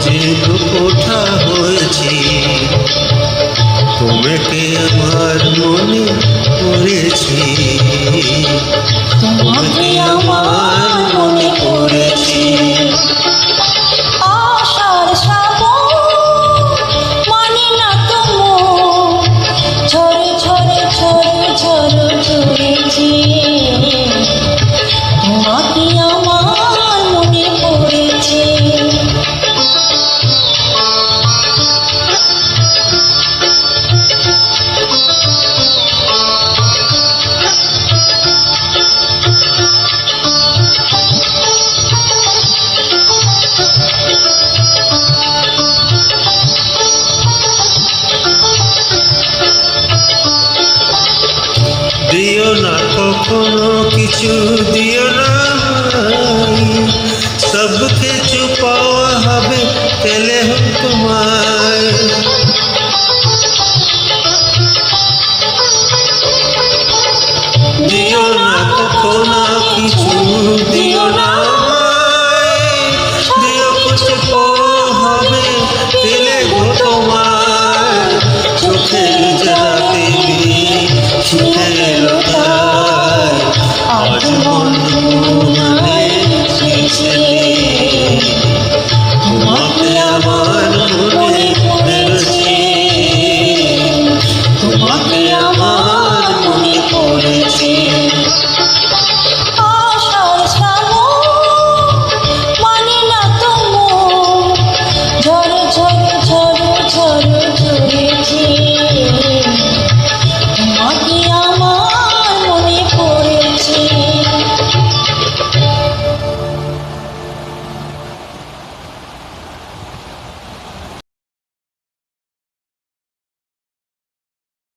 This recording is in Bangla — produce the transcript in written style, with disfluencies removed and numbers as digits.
যে কোঠা হয়েছি, তোমাকে আমার মনে পড়েছি, তোমাকে আমার মনে পড়েছি। আশার শ্রাবণ মানে না তো ঝরে ঝরে ঝরে ঝরে ঝরেছে, তোমাকে আমার মনে পড়েছে। দিও না কখনো কিছু, দিও না, সব কিছু পাওয়া হবে পেলে তোমায়। দিও না কখনো কিছু, দিও না।